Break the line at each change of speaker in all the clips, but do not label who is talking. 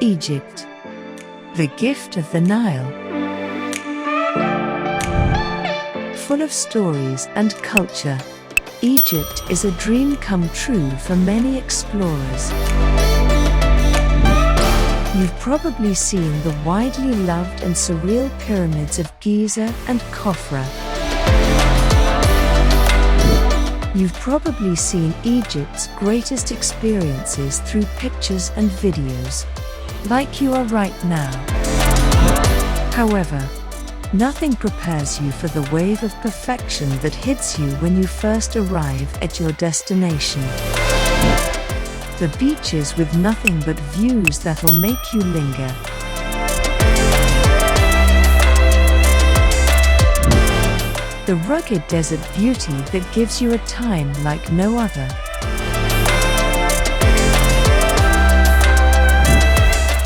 Egypt, the gift of the Nile. Full of stories and culture, Egypt is a dream come true for many explorers. You've probably seen the widely loved and surreal pyramids of Giza and Khafra. You've probably seen Egypt's greatest experiences through pictures and videos, like you are right now. However, nothing prepares you for the wave of perfection that hits you when you first arrive at your destination. The beaches with nothing but views that'll make you linger. The rugged desert beauty that gives you a time like no other.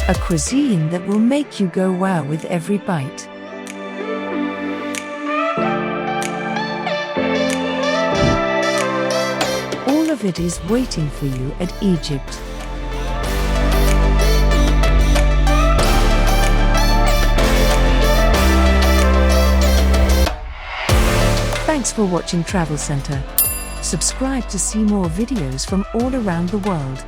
A cuisine that will make you go wow with every bite. All of it is waiting for you at Egypt. Thanks for watching Travel Center. Subscribe to see more videos from all around the world.